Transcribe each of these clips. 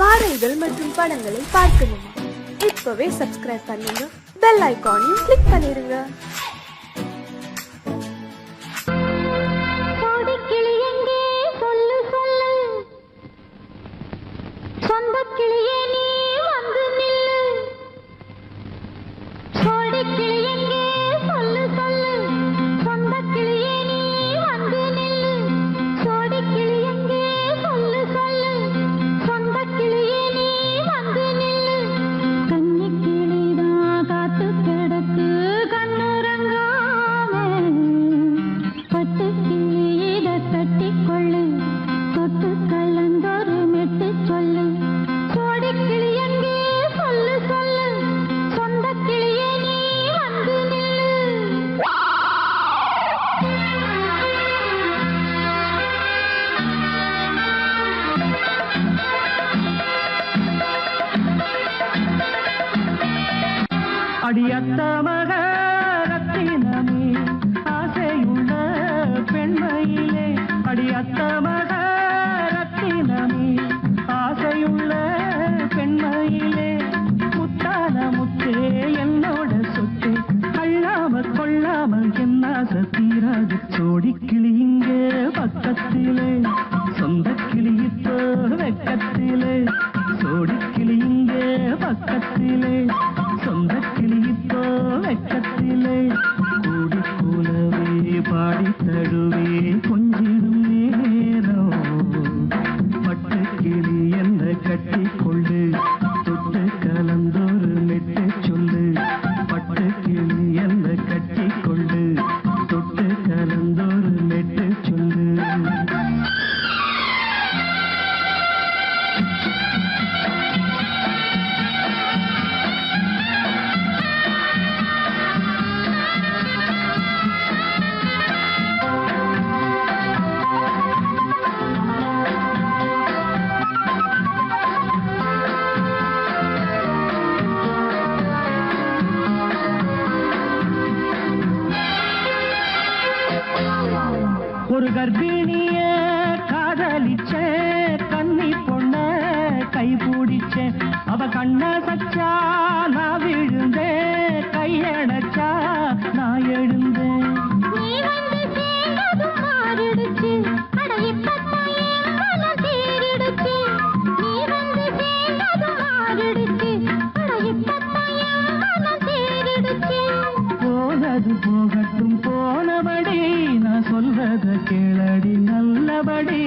பாடல்கள் மற்றும் படங்களை பார்க்கணுமா? இப்பவே சப்ஸ்கிரைப் பண்ணுங்க, பெல் ஐகானையும் கிளிக் பண்ணிருங்க. அடியத்த மகரத்தினமே ஆசையுள்ள பெண்மையிலே, அடியத்த மகரத்தினமே ஆசையுள்ள பெண்மையிலே, முத்தான முத்தே என்னோட சொத்து, அள்ளாம கொள்ளாம என்ன சத்தீராது. சோடி கிளி இங்கே பக்கத்திலே, சொந்த கிளி இப்போ வெக்கத்திலே, சோடி கிளி இங்கே பக்கத்திலே, சொந்த கிளி இப்போ வெக்கத்திலே, கூடி கூலவே பாடி தழுவே கொஞ்சிடும் நேரம், பட்டு கிளி என்ன கட்டி கொள்ளு, தொட்டு கலந்தொரு மெட்டு சொல்லு, பட்டு கிளி என்ன கட்டி கொள்ளு, தொட்டு கலந்தொரு மெட்டு சொல்லு. ஒரு கர்ப்பிணிய காதலிச்ச கன்னி பொண்ண கை பிடிச்ச, அவ கண்ண சச்சா நான் விழுந்தேன், கையடைச்சா நான் எழுந்தேன். போனது போகட்டும் போனபடி, நான் சொல்றத கேளடி நல்லபடி,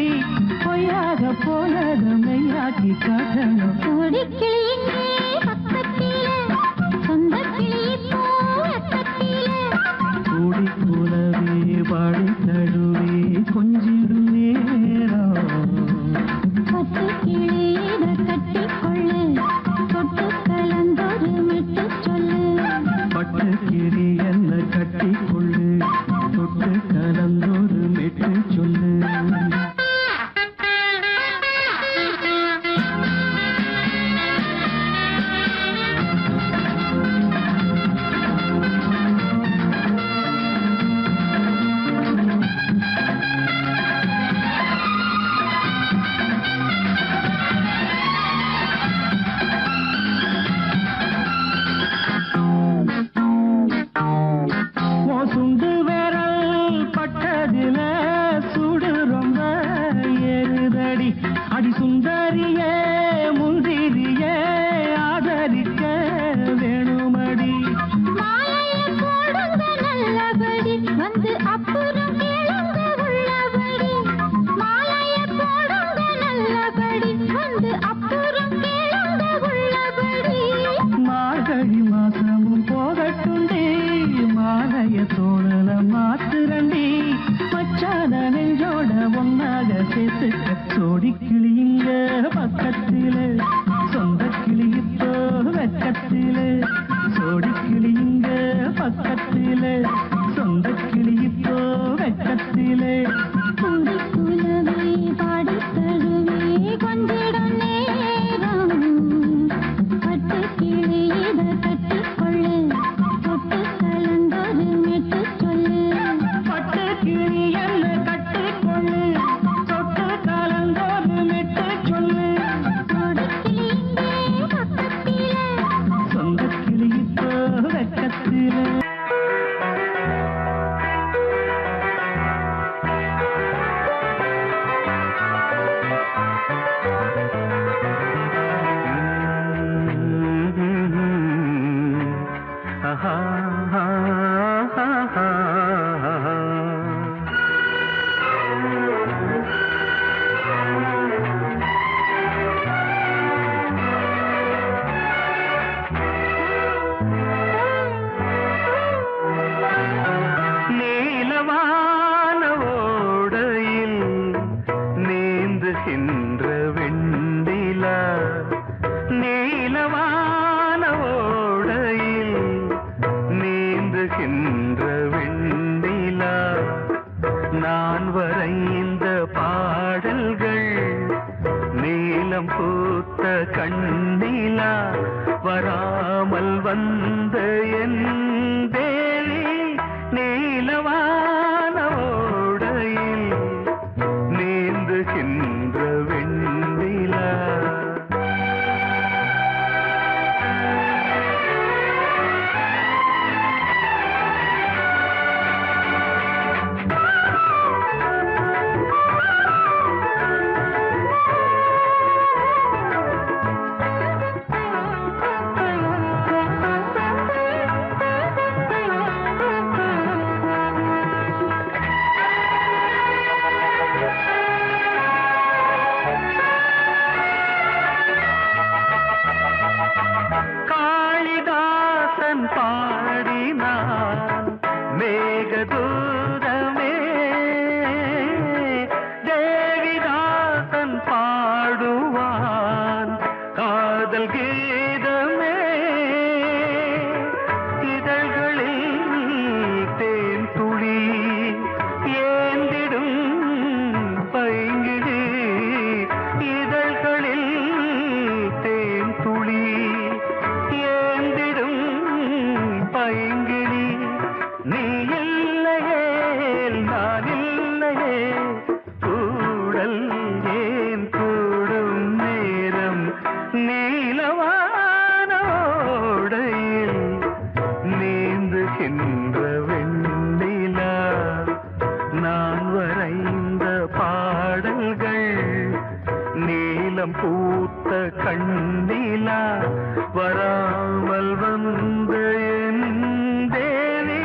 பொய்யாக போனது மெய்யாக்கி காட்டணும். கூடி கூலவே பாடி தழுவே கொஞ்சிடும் நேரம், பட்டு கிளி கட்டி கொள்ளு, தொட்டு கலந்தொரு மெட்டு சொல்லு, பட்டு கிளி என்ன கட்டி கொள்ளு, தொட்டு கலந்தொரு மெட்டு சொல்லு. பூத்த கண்ணிலா வராமல் வந்த என் தேவி நீலவான ஓடையில் நீந்துகின்ற வெண்ணிலா. பாடினான் மேகதூதமே தேவிதாசன் பாடுவான் காதல் கீதமே. இதழ்களில் தேன் துளி ஏந்திடும் பைங்கிழி இதழ்களில் தேன் துளி ஏந்திடும் பைங்கிழி. நீ இல்லையே நான் இல்லையே கூடல் ஏன் கூடும் நேரம் நீலவானோடையில் நீந்துகின்ற வெண்ணிலா. நான் வரைந்த பாடல்கள் நீலம் பூத்த கண்ணிலா வராமல் வந்த என் தேவி.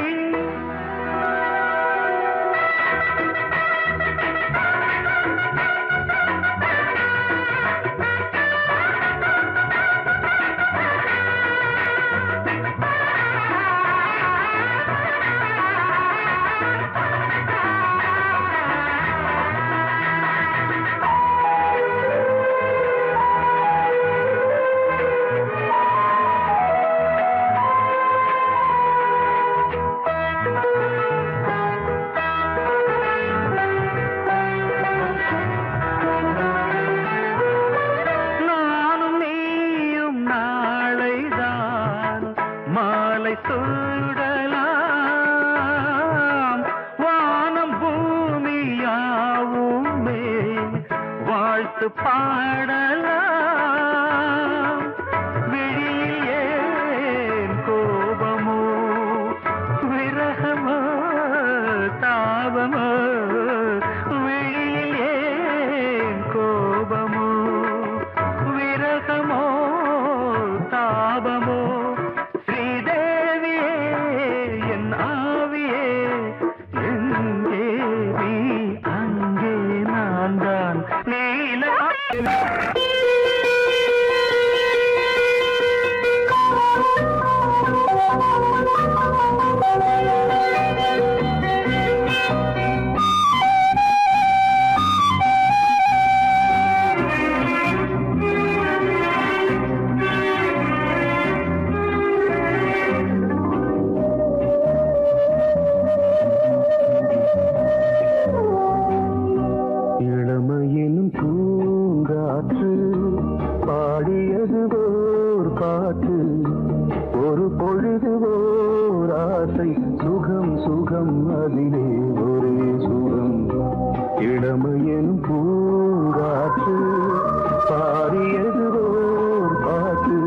மாலை சூடலாம் வானம் பூமியாவுமே வாழ்த்து பாடலாம். விழியில் ஏன் கோபமோ விரகமோ தாபமோ விழியில் ஏன் கோபமோ விரகமோ தாபமோ. இளமையினும் பூங்காற்று பாடியது ஓர் பாட்டு ஒரு பொழுது ஓர் ஆசை சுகம் சுகம் அதிலே ஒரே சுகம். இளமையினும் பூங்காற்று பாடியது ஓர் பாட்டு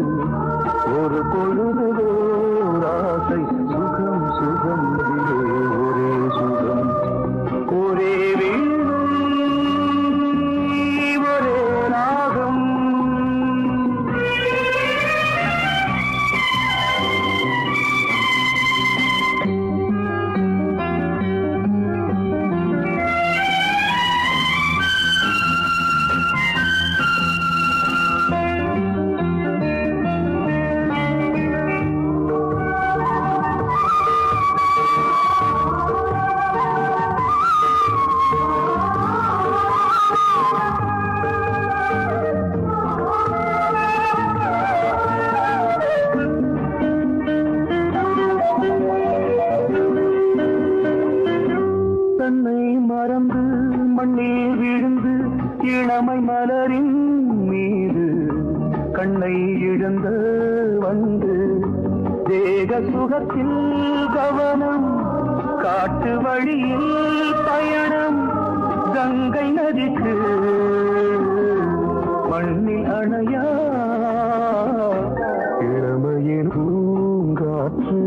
ஒரு பொழுது ஓர் ஆசை சுகம் சுகம் அதிலே ஒரே சுகம். ஒரே கண்ணை இழந்த வந்து தேக சுகத்தில் கவனம் காட்டு வழியில் பயணம் கங்கை நதிக்கு மண்ணில் அணையா இளமையின் பூங்காற்று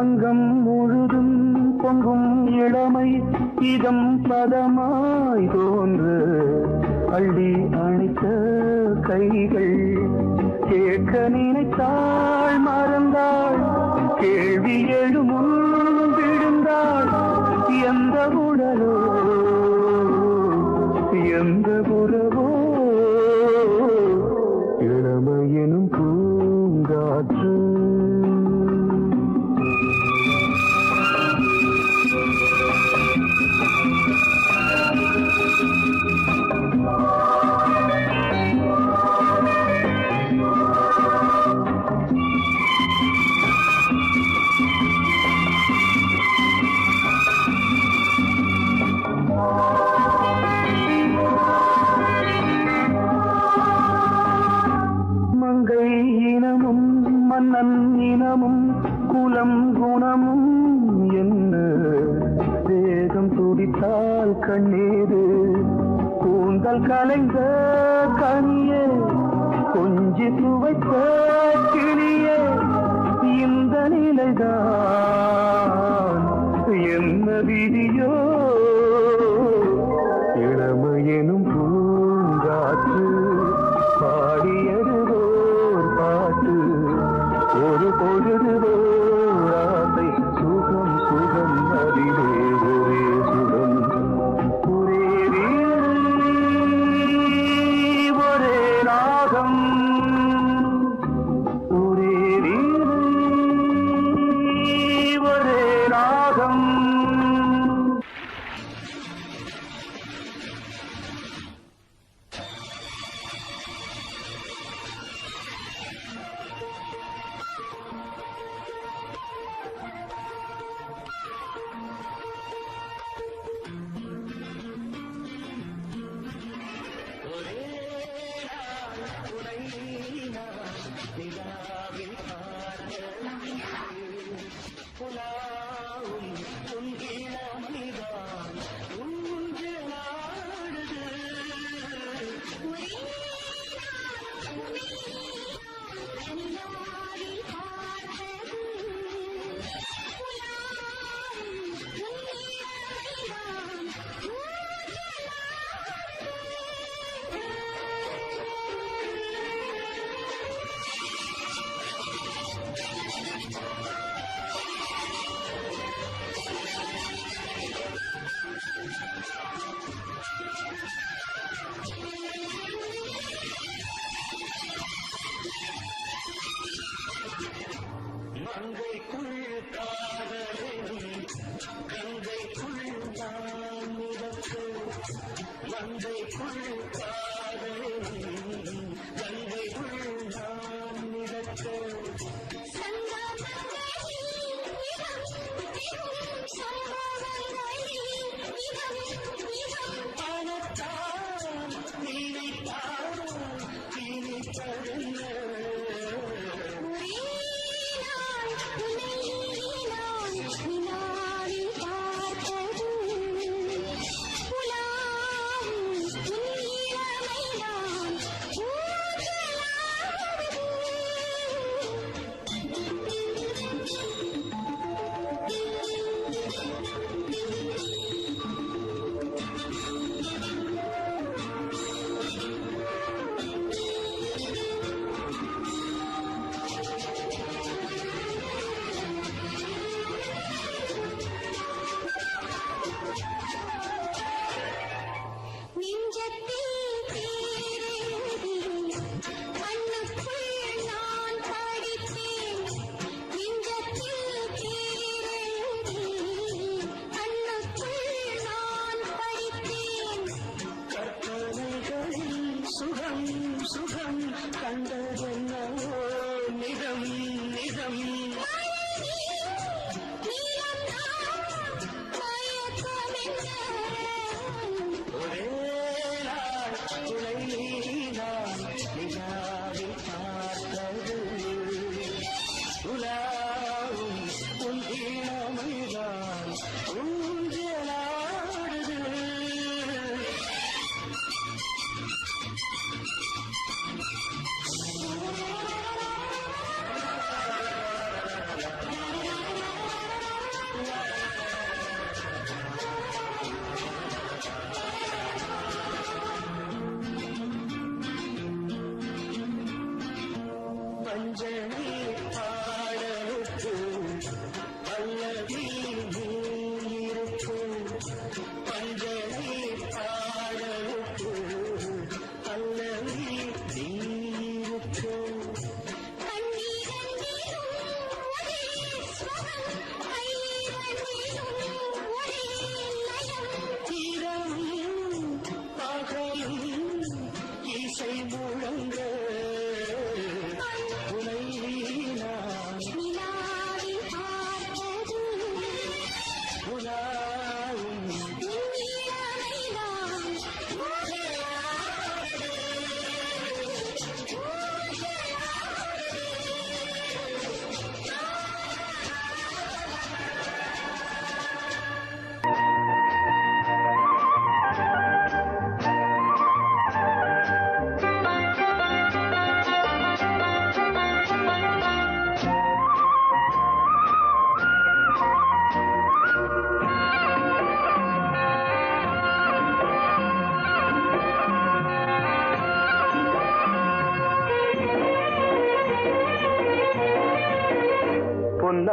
அங்கம் முழுதும் பொங்கும் இளமை இதம் பதமாய் தோன்று அள்ளி அணைத்த கைகள் கேட்க நினைத்தாள் மறந்தாள் கேள்வி எழுமுன் விழுந்தாள் எந்த உடலோ எந்த உறவோ இளமையெனும் பூங்காற்று மங்கை இனமும் மன்னன் இனமும் குலம் குணமும் என்ன வேகம் துடித்தால் கண்ணீரு கூந்தல் கலைந்த கனியே கொஞ்சி துவைத்த கிளியே இந்த நிலைதான் என்ன விதியோ இளமையெனும் பூங்காற்று பாடியதுவோர் பாட்டு ஒரு பொழுதுவோர் ஆசை சுகம் சுகம் அதிலே ஒரே சுகம் ஒரே வீடு ஒரே ராகம் ஒரே வீடு ஒரே ராகம்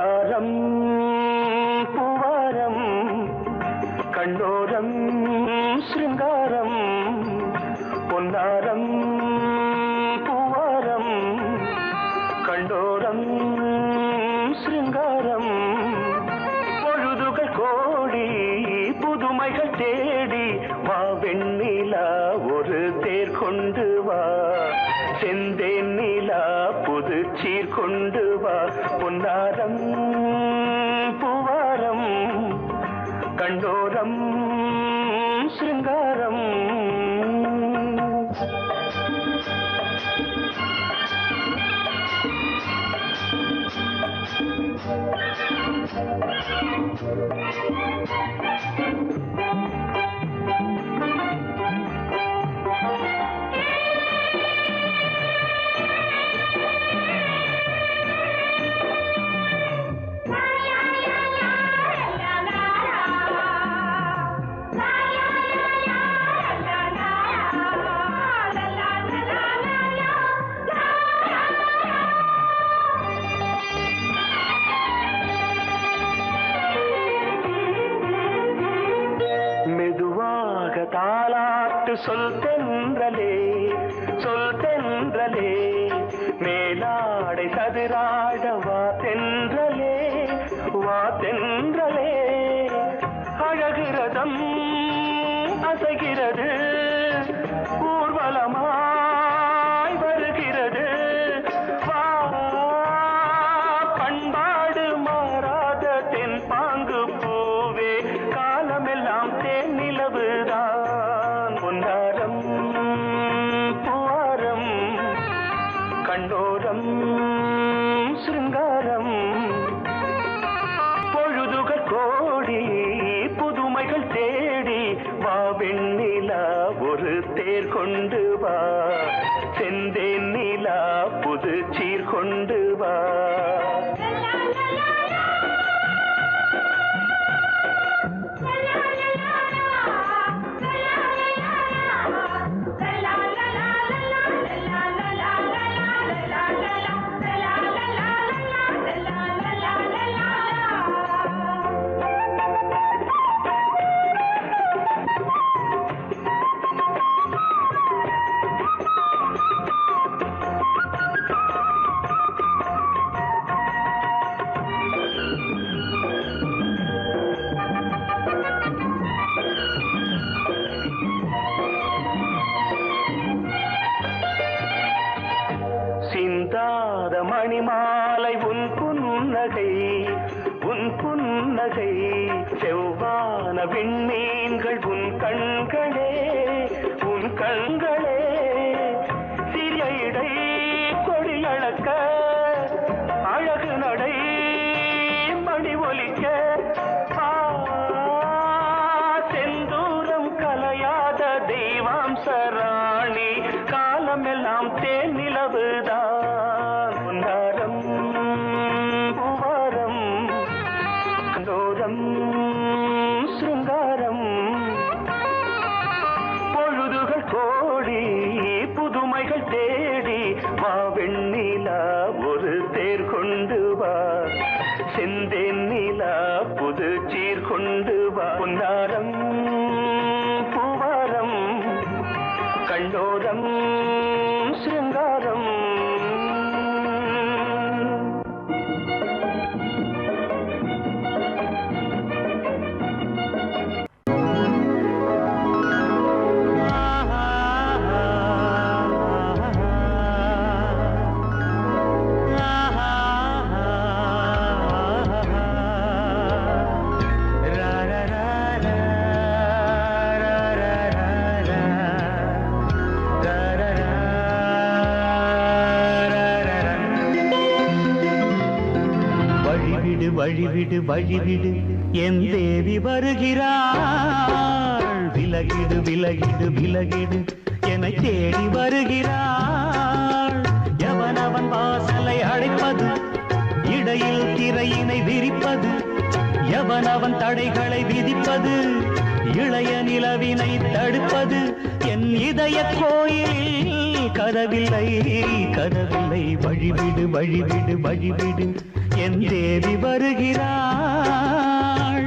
பொன்னாரம் பூவாரம் கண்ணோரம் சிருங்காரம் பொன்னாரம் பூவாரம் கண்டோரம் சிருங்காரம் பொழுதுகள் கோடி புதுமைகள் தேடி வா வெண்ணிலா ஒரு தேர் கொண்டு வா செந்தேன் நிலா புது சீர் கொண்டு வா பொன்னாரம் பூவாரம் கண்டோரம் சிருங்காரம் தாலாட்டு சொல் தென்றலே மேலாடை சதுராட வா தென்றலே அழகிறதம் அசைகிறது ஊர்வலமாய் வருகிறது வா பண்பாடு மாறாத தென் பாங்கு பூவே காலமெல்லாம் தேன் நிலவுதான் பொன்னாரம் பூவாரம் கண்டோரம் சிருங்காரம் பொழுதுகள் கோடி புதுமைகள் தேடி வா வெண்ணிலா ஒரு தேர் கொண்டு வா செந்தேன் நிலா புது சீர் கொண்டு வா சிந்தாத மணிமாலை உன் புன்னகை செவ்வான விண்மீன்கள் உன் கண்களே சிறிய இடை கொடியளக்க அழகு நடை மணி ஒலிக்க செந்தூரம் கலையாத தெய்வாம்சராணி காலமெல்லாம் தேன் நிலவுதான் பொன்னாரம் பூவாரம் கண்டோரம் சிருங்காரம் பொழுதுகள் கோடி புதுமைகள் தேடி வா வெண்ணிலா ஒரு தேர் கொண்டு வா செந்தேன் நிலா புது சீர் கொண்டு வா பொன்னாரம் பூவாரம் கண்டோரம் சிருங்காரம் வழிவிடு வழிவிடு என் தேவி வருகிறாள் விலகிடு விலகிடு விலகிடு என்னை தேடி வருகிறாள் எவனவன் வாசலை அடைப்பது இடையில் திரையினை விரிப்பது எவனவன் தடைகளை விதிப்பது இளைய நிலவினை தடுப்பது என் இதய கோயிலில் கதவில்லை கதவில்லை வழிவிடு வழிவிடு வழிவிடு என் தேவி வருகிறாள்.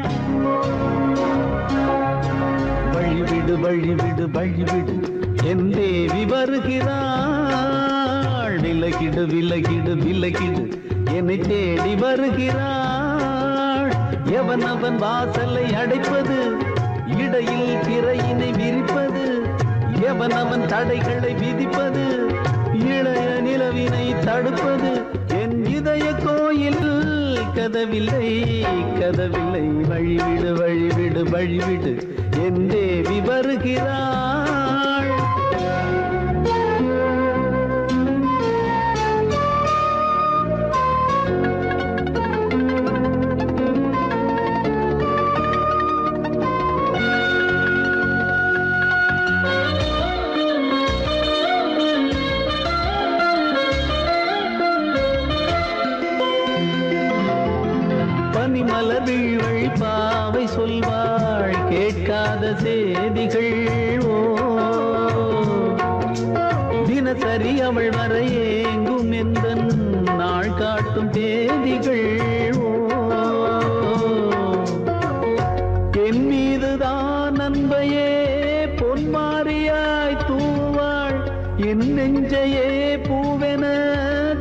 வழிவிடு வழிவிடு வழிவிடு என் தேவி வருகிறாள். விலகிடு விலகிடு விலகிடு என்னை தேடி வருகிறாள். எவன் அவன் வாசலை அடைப்பது, இடையில் திரையினை விரிப்பது, எவன் அவன் தடைகளை விதிப்பது, இளைய நிலவினை தடுப்பது, என் இதய கோயில் கதவில்லை கதவில்லை. வழிவிடு வழிவிடு வழிவிடு என் தேவி வருகிறாள். பனிமலர் வீழ்வழி பாவை சொல்வாள் கேட்காத செய்திகள். ஓ தினசரி அவள் வர ஏங்கும் எந்த நாள் காட்டும் தேதிகள். ஓ என் மீதுதான் அன்பையே பொன்மாரியாய் தூவாள். என் நெஞ்சையே பூவென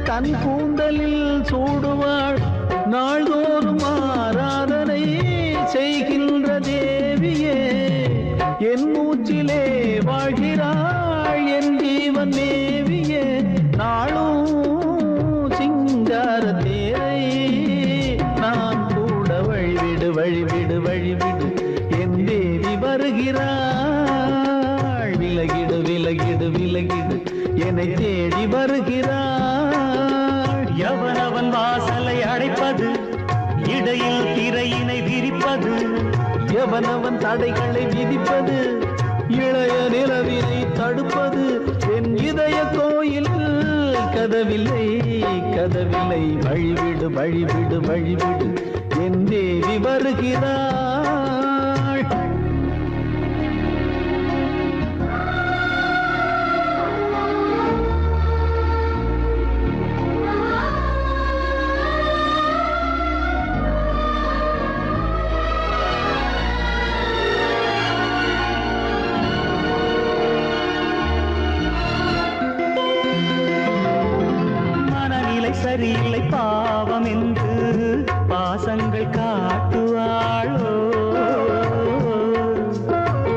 தன் கூந்தலில் சூடுவாள். நாள்தோறும் ஆராதனை செய்கின்ற தேவியே, என் மூச்சிலே வாழ்கிறாள் என் ஜீவன் தேவியே. நாளும் சிங்கார தேரை நான் கூட வழிவிடு வழிவிடு வழிவிடு என் தேவி வருகிறாள். விலகிடு விலகிடு விலகிடு என்னை தேடி வருகிறாள். எவனவன் வாசலை அடைப்பது, இடையில் திரையினை விரிப்பது, எவனவன் தடைகளை விதிப்பது, இளைய நிலவினை தடுப்பது, என் இதய கோயில் கதவில்லை கதவில்லை. வழிவிடு வழிவிடு வழிவிடு என் தேவி வருகிறாள். சரியில்லை பாவம் என்று பாசங்கள் காட்டுவாளோ,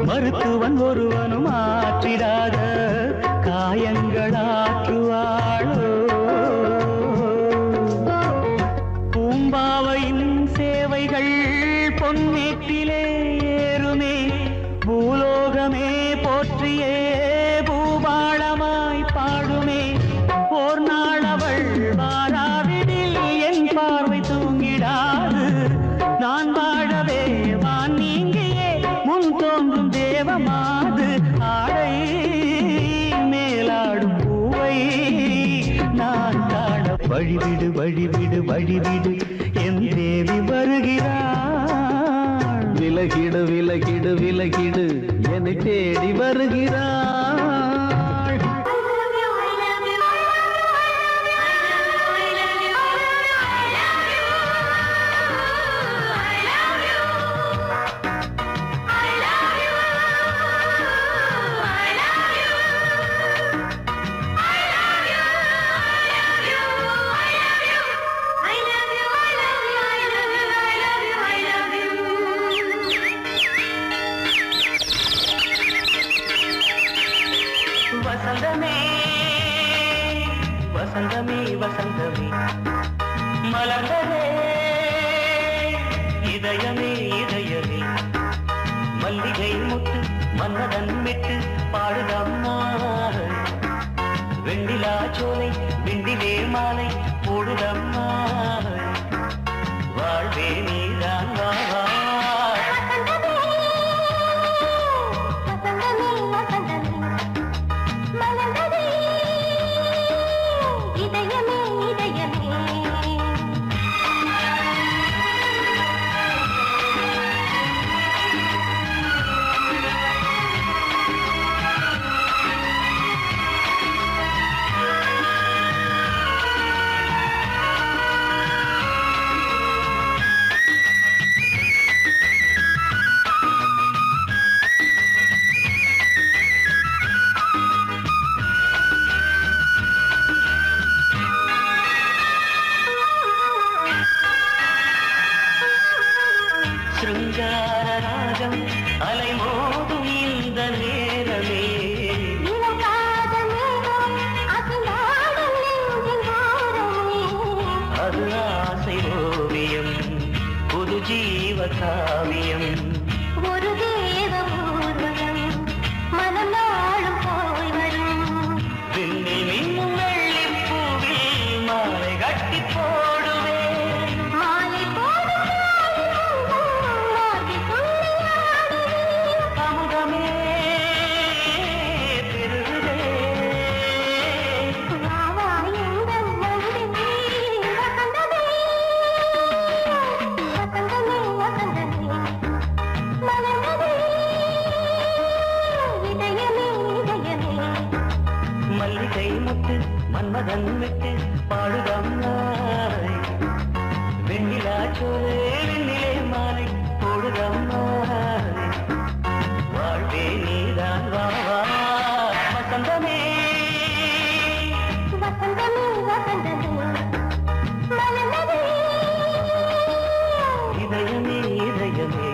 மருத்துவன் ஒருவனும் ஆற்றிடாத காயங்களாற்றுவாளோ. பூம்பாவையின் சேவைகள் பொன்னேட்டிலே ஏறுமே, பூலோகமே போற்றியே பூபாளமாய் பாடுமே. ஓர் நாள் அவள் வாராவிடில் என் பார்வை தூங்கிடாது. நான் வாழவே வான் நீங்கியே முன் தோன்றும் தேவமாது. ஆடை மேலாடும் பூவை நான் காண வழிவிடு வழிவிடு வழிவிடு என் தேவி வருகிறாள். விலகிடு விலகிடு விலகிடு என்னை தேடி வருகிறாள். வசந்தமே வசந்தமே வசந்தமே மலர்ந்ததே இதயமே இதயமே. மல்லிகை முட்டு மன்னதன் விட்டு பாடுதம்மா. வெண்ணிலா சோலை வெண்டிலே மாலை போடுதம்மா. வாழ்வே நீதான் வா வா. சிருங்கார ராகம் அலைமோதும் இந்த நேரமே அது ஆசை ஓவியம் புது ஜீவ காவியம் ஒரு தேவ ஊர்வலம் மனம் நாளும் போய் வரும் விண்ணில் மின்னும் வெள்ளி பூவில் மாலை கட்டி போடுவேன் மாலை போடும் அமுதமே பெருகுதே மல்லிகை முத்து மன்மதன் விட்டு பாடுதம் நாய் வெண்ணிலா சோலை வெண்ணிலே மாலை போடுதம் நாய் வாழ்வே நீதான் வா வா வசந்தமே இதயமே இதயமே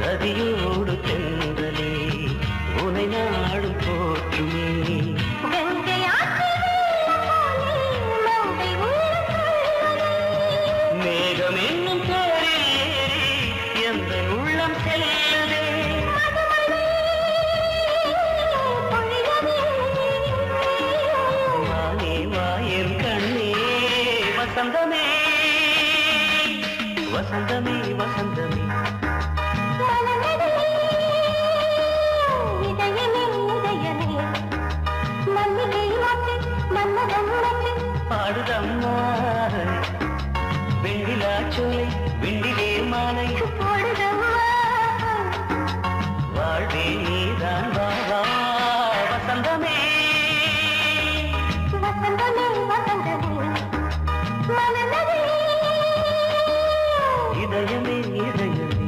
நதியோடு தென்றலே உனை நாடும் போற்றுமே மேகம் என்னும் பேரில் ஏறி எந்த உள்ளம் செல்லுதே வானே வாயன் கண்ணே வசந்தமே வசந்தமே வசந்தமே பாடுதம்மா வெண்ணிலா சோலை வெண்ணிலே மாலை வாழ்வே நீதான் வா வா வசந்தமே இதயமே இதயமே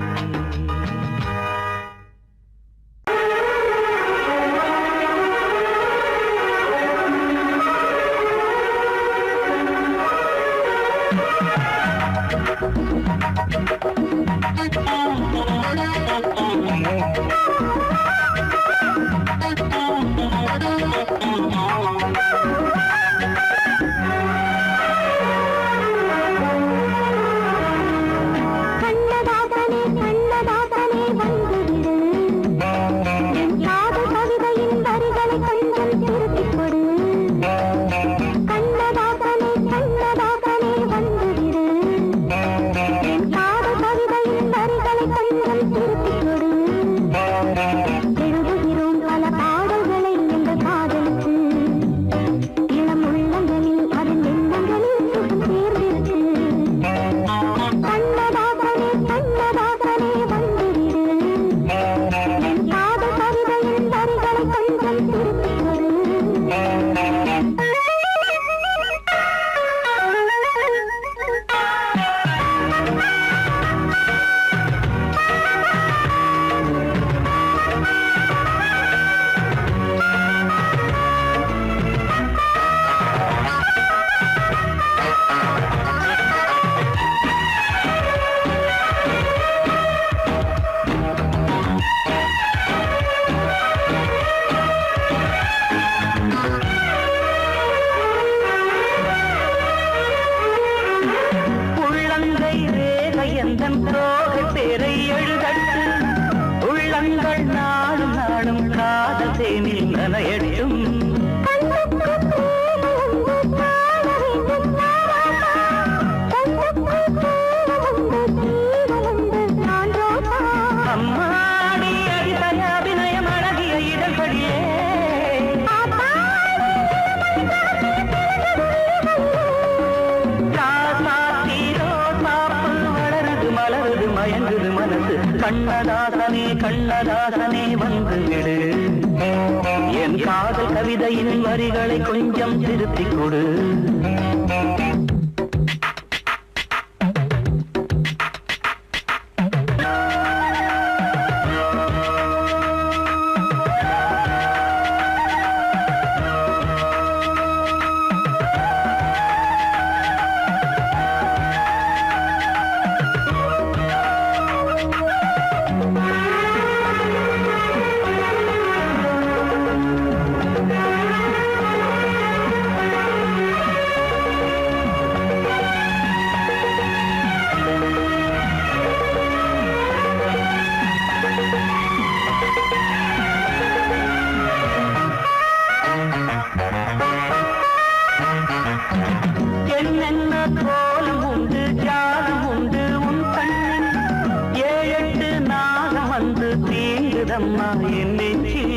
கண்ணதாசனே கண்ணதாசனே வந்து விடு என் காதல் கவிதையின் வரிகளை கொஞ்சம் திருத்திக் கொடு என்னென்ன கோலம் உண்டு ஜாலம் உண்டு உன் கண்ணில் ஏழெட்டு நாகம் வந்து தீங்குதம்மா என் நெஞ்சில்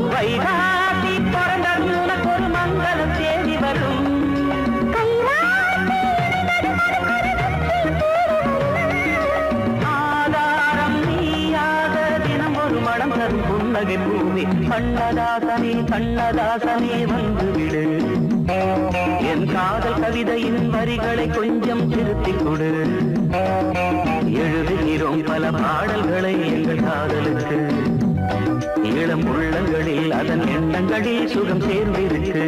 வைகாசி பிறந்தது உனக்கு ஒரு மங்களம் தேடி வரும் புன்னகை பூமி கண்ணதாசனே கண்ணதாசனே வந்து விடு என் காதல் கவிதையின் வரிகளை கொஞ்சம் திருத்திக் கொடு எழுதுகிறோம் பல பாடல்களை எங்கள் காதலுக்கு இளம் உள்ளங்களில் அதன் எண்ணங்களில் சுகம் சேர்ந்திருக்கு